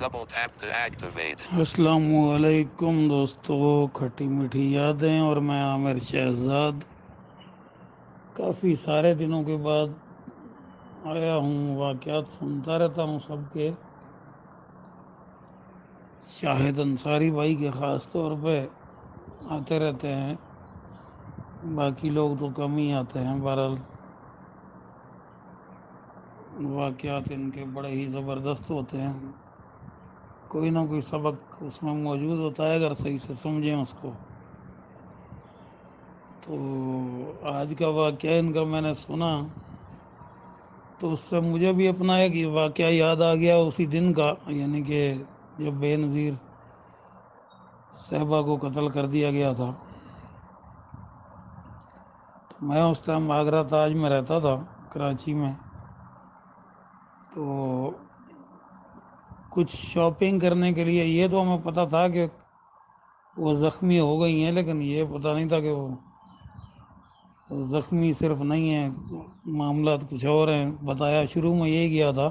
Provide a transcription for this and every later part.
Double tap to activate. السلام علیکم دوستو، کھٹی میٹھی یادیں اور میں عامر شہزاد کافی سارے دنوں کے بعد آیا ہوں۔ واقعات سنتا رہتا ہوں سب کے، شاہد انصاری بھائی کے خاص طور پہ آتے رہتے ہیں، باقی لوگ تو کم ہی آتے ہیں۔ بہرحال واقعات ان کے بڑے ہی زبردست ہوتے ہیں، کوئی نہ کوئی سبق اس میں موجود ہوتا ہے اگر صحیح سے سمجھیں اس کو۔ تو آج کا واقعہ ان کا میں نے سنا تو اس سے مجھے بھی اپنا ایک واقعہ یاد آ گیا اسی دن کا، یعنی کہ جب بے نظیر صاحبہ کو قتل کر دیا گیا تھا۔ تو میں اس ٹائم آگرہ تاج میں رہتا تھا، کراچی میں۔ تو کچھ شاپنگ کرنے کے لیے، یہ تو ہمیں پتہ تھا کہ وہ زخمی ہو گئی ہیں، لیکن یہ پتہ نہیں تھا کہ وہ زخمی صرف نہیں ہیں، معاملات کچھ اور ہیں۔ بتایا شروع میں یہی گیا تھا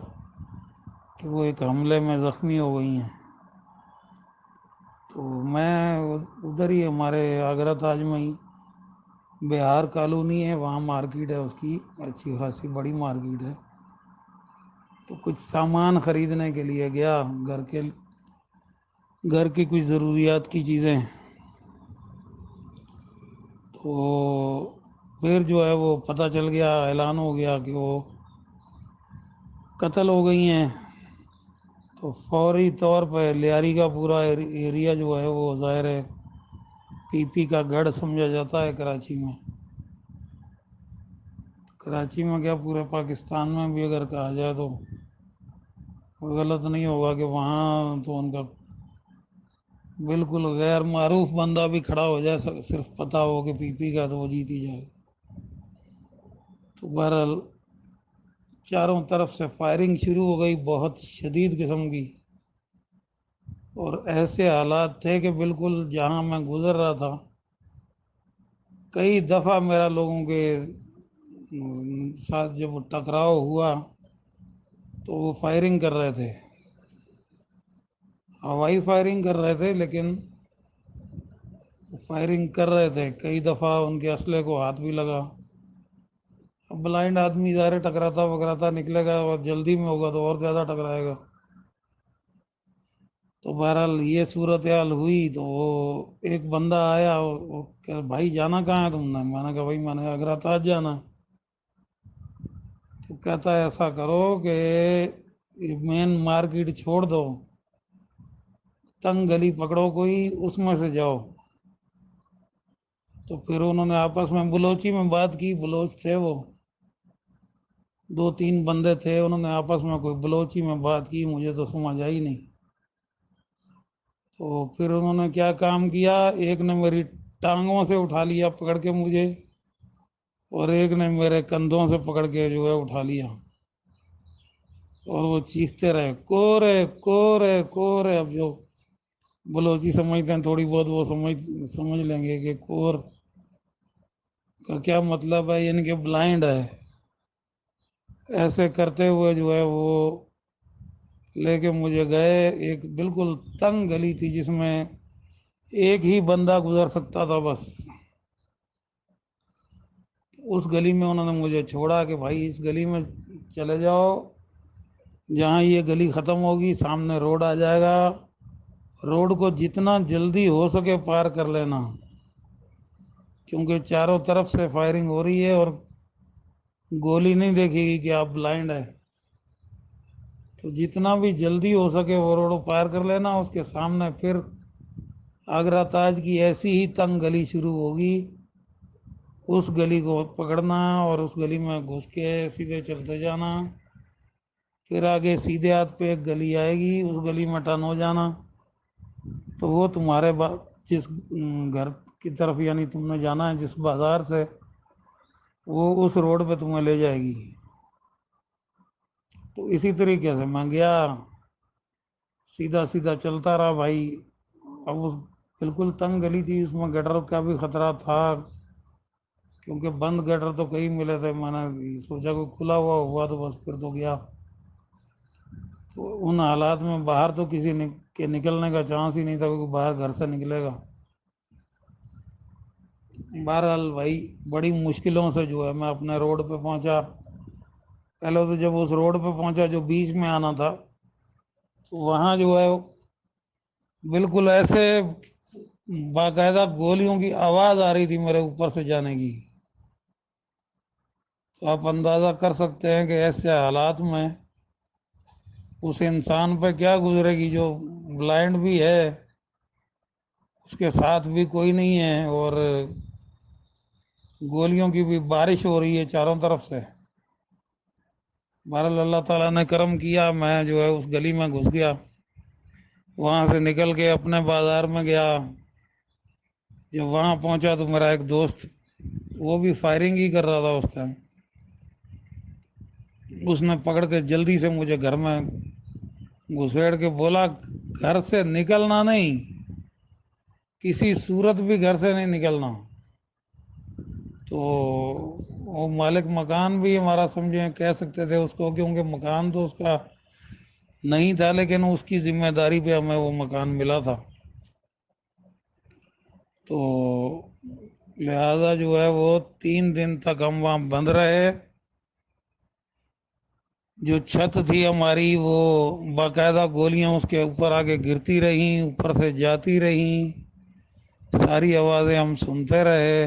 کہ وہ ایک حملے میں زخمی ہو گئی ہیں۔ تو میں ادھر ہی ہمارے آگرہ تاج میں ہی بہار کالونی ہے، وہاں مارکیٹ ہے اس کی، اچھی خاصی بڑی مارکیٹ ہے۔ تو کچھ سامان خریدنے کے لیے گیا، گھر کی کچھ ضروریات کی چیزیں۔ تو پھر جو ہے وہ پتہ چل گیا، اعلان ہو گیا کہ وہ قتل ہو گئی ہیں۔ تو فوری طور پہ لیاری کا پورا ایریا جو ہے وہ ظاہر ہے پی پی کا گڑھ سمجھا جاتا ہے کراچی میں۔ کراچی میں کیا پورے پاکستان میں بھی اگر کہا جائے تو غلط نہیں ہوگا کہ وہاں تو ان کا بالکل غیر معروف بندہ بھی کھڑا ہو جائے، صرف پتہ ہو کہ پی پی کا، تو وہ جیتی جائے۔ تو بہرحال چاروں طرف سے فائرنگ شروع ہو گئی، بہت شدید قسم کی، اور ایسے حالات تھے کہ بالکل جہاں میں گزر رہا تھا کئی دفعہ میرا لوگوں کے ساتھ جب ٹکراؤ ہوا تو وہ فائرنگ کر رہے تھے، ہوائی فائرنگ کر رہے تھے، لیکن فائرنگ کر رہے تھے۔ کئی دفعہ ان کے اسلحے کو ہاتھ بھی لگا۔ اب بلائنڈ آدمی ظاہر ٹکراتا وکراتا نکلے گا، اور جلدی میں ہوگا تو اور زیادہ ٹکرائے گا۔ تو بہرحال یہ صورتحال ہوئی تو وہ ایک بندہ آیا، وہ کہ بھائی جانا کہاں ہے تم نے؟ میں نے کہا بھائی میں نے آگرہ تاج جانا ہے۔ تو کہتا ہے ایسا کرو کہ مین مارکیٹ چھوڑ دو، تنگ گلی پکڑو کوئی، اس میں سے جاؤ۔ تو پھر انہوں نے آپس میں بلوچی میں بات کی، بلوچ تھے وہ، دو تین بندے تھے، انہوں نے آپس میں کوئی بلوچی میں بات کی، مجھے تو سمجھ آئی نہیں۔ تو پھر انہوں نے کیا کام کیا، ایک نے میری ٹانگوں سے اٹھا لیا پکڑ کے مجھے، اور ایک نے میرے کندھوں سے پکڑ کے جو ہے اٹھا لیا، اور وہ چیختے رہے کورے کورے کورے۔ اب جو بلوچی سمجھتے ہیں تھوڑی بہت وہ سمجھ لیں گے کہ کور کا کیا مطلب ہے، یعنی کہ بلائنڈ ہے۔ ایسے کرتے ہوئے جو ہے وہ لے کے مجھے گئے، ایک بالکل تنگ گلی تھی جس میں ایک ہی بندہ گزر سکتا تھا بس۔ اس گلی میں انہوں نے مجھے چھوڑا کہ بھائی اس گلی میں چلے جاؤ، جہاں یہ گلی ختم ہوگی سامنے روڈ آ جائے گا، روڈ کو جتنا جلدی ہو سکے پار کر لینا، کیونکہ چاروں طرف سے فائرنگ ہو رہی ہے اور گولی نہیں دیکھے گی کہ آپ بلائنڈ ہے۔ تو جتنا بھی جلدی ہو سکے وہ روڈ پار کر لینا، اس کے سامنے پھر آگرہ تاج کی ایسی ہی تنگ گلی شروع ہوگی، اس گلی کو پکڑنا اور اس گلی میں گھس کے سیدھے چلتے جانا۔ پھر آگے سیدھے ہاتھ پہ ایک گلی آئے گی، اس گلی میں ٹرن ہو جانا، تو وہ تمہارے جس گھر کی طرف یعنی تم نے جانا ہے جس بازار سے، وہ اس روڈ پہ تمہیں لے جائے گی۔ تو اسی طریقے سے میں گیا، سیدھا سیدھا چلتا رہا بھائی۔ اب اس بالکل تنگ گلی تھی، اس میں گٹر کا بھی خطرہ تھا، کیونکہ بند گٹر تو کئی ملے تھے۔ میں نے سوچا کوئی کھلا ہوا تو بس پھر تو گیا۔ تو ان حالات میں باہر تو کسی کے نکلنے کا چانس ہی نہیں تھا، کیونکہ باہر گھر سے نکلے گا۔ بہرحال بھائی بڑی مشکلوں سے جو ہے میں اپنے روڈ پہ پہنچا۔ پہلے تو جب اس روڈ پہ پہنچا جو بیچ میں آنا تھا، تو وہاں جو ہے بالکل ایسے باقاعدہ گولیوں کی آواز آ رہی تھی میرے اوپر سے جانے کی۔ تو آپ اندازہ کر سکتے ہیں کہ ایسے حالات میں اس انسان پہ کیا گزرے گی جو بلائنڈ بھی ہے، اس کے ساتھ بھی کوئی نہیں ہے، اور گولیوں کی بھی بارش ہو رہی ہے چاروں طرف سے۔ بہرحال اللہ تعالیٰ نے کرم کیا، میں جو ہے اس گلی میں گھس گیا، وہاں سے نکل کے اپنے بازار میں گیا۔ جب وہاں پہنچا تو میرا ایک دوست، وہ بھی فائرنگ ہی کر رہا تھا اس ٹائم، اس نے پکڑ کے جلدی سے مجھے گھر میں گھسیڑ کے بولا گھر سے نکلنا نہیں، کسی صورت بھی گھر سے نہیں نکلنا۔ تو وہ مالک مکان بھی ہمارا سمجھے کہہ سکتے تھے اس کو، کیونکہ مکان تو اس کا نہیں تھا، لیکن اس کی ذمہ داری پہ ہمیں وہ مکان ملا تھا۔ تو لہذا جو ہے وہ 3 دن تک ہم وہاں بند رہے۔ جو چھت تھی ہماری وہ باقاعدہ گولیاں اس کے اوپر آ کے گرتی رہیں، اوپر سے جاتی رہیں، ساری آوازیں ہم سنتے رہے۔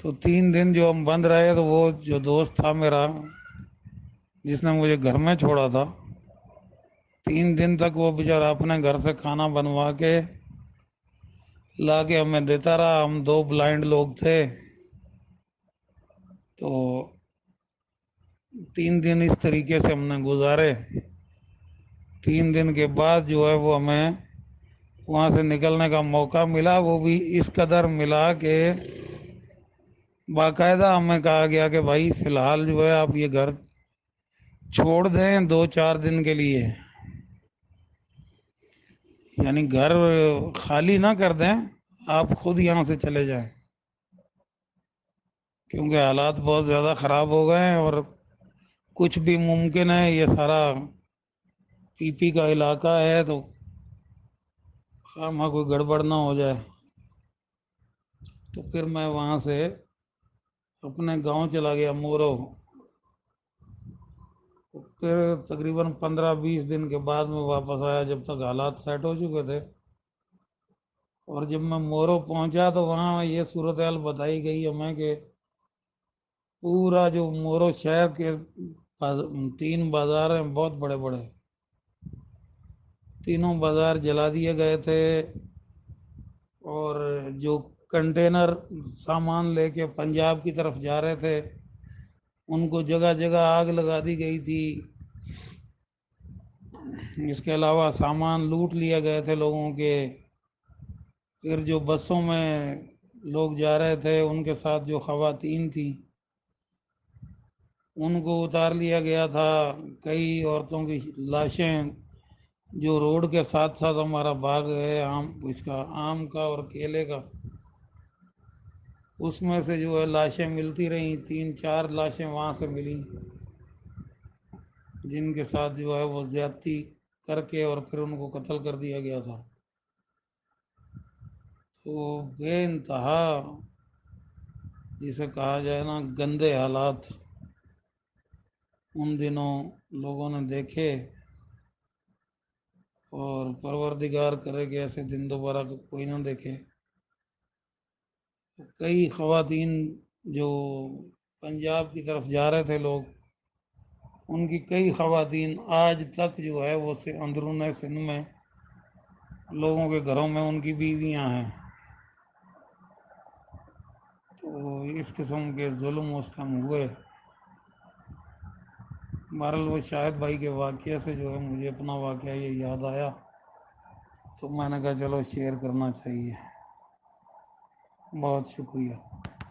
تو 3 دن جو ہم بند رہے تو وہ جو دوست تھا میرا جس نے مجھے گھر میں چھوڑا تھا، 3 دن تک وہ بیچارہ اپنے گھر سے کھانا بنوا کے لا کے ہمیں دیتا رہا۔ ہم 2 بلائنڈ لوگ تھے، تو 3 دن اس طریقے سے ہم نے گزارے۔ 3 دن کے بعد جو ہے وہ ہمیں وہاں سے نکلنے کا موقع ملا، وہ بھی اس قدر ملا کہ باقاعدہ ہمیں کہا گیا کہ بھائی فی الحال جو ہے آپ یہ گھر چھوڑ دیں 2-4 دن کے لیے، یعنی گھر خالی نہ کر دیں، آپ خود یہاں سے چلے جائیں، کیونکہ حالات بہت زیادہ خراب ہو گئے ہیں اور کچھ بھی ممکن ہے، یہ سارا پی پی کا علاقہ ہے، تو خواہ کوئی گڑبڑ نہ ہو جائے۔ تو پھر میں وہاں سے اپنے گاؤں چلا گیا مورو۔ پھر تقریباً 15-20 دن کے بعد میں واپس آیا، جب تک حالات سیٹ ہو چکے تھے۔ اور جب میں مورو پہنچا تو وہاں یہ صورتحال بتائی گئی ہمیں کہ پورا جو مورو شہر کے 3 بازار ہیں بہت بڑے بڑے، تینوں بازار جلا دیے گئے تھے، اور جو کنٹینر سامان لے کے پنجاب کی طرف جا رہے تھے ان کو جگہ جگہ آگ لگا دی گئی تھی۔ اس کے علاوہ سامان لوٹ لیے گئے تھے لوگوں کے۔ پھر جو بسوں میں لوگ جا رہے تھے ان کے ساتھ جو خواتین تھیں ان کو اتار لیا گیا تھا۔ کئی عورتوں کی لاشیں جو روڈ کے ساتھ ساتھ ہمارا باغ ہے اس کا آم کا اور کیلے کا، اس میں سے جو ہے لاشیں ملتی رہیں، 3-4 لاشیں وہاں سے ملیں جن کے ساتھ جو ہے وہ زیادتی کر کے اور پھر ان کو قتل کر دیا گیا تھا۔ تو بے انتہا جسے کہا جائے نا گندے حالات ان دنوں لوگوں نے دیکھے، اور پروردگار کرے کہ ایسے دن دوبارہ کوئی نہ دیکھے۔ کئی خواتین جو پنجاب کی طرف جا رہے تھے لوگ، ان کی کئی خواتین آج تک جو ہے وہ اندرون سندھ میں لوگوں کے گھروں میں ان کی بیویاں ہیں۔ تو اس قسم کے ظلم اس ٹائم ہوئے۔ بہرحال وہ شاہد بھائی کے واقعے سے جو ہے مجھے اپنا واقعہ یہ یاد آیا، تو میں نے کہا چلو شیئر کرنا چاہیے۔ بہت شکریہ۔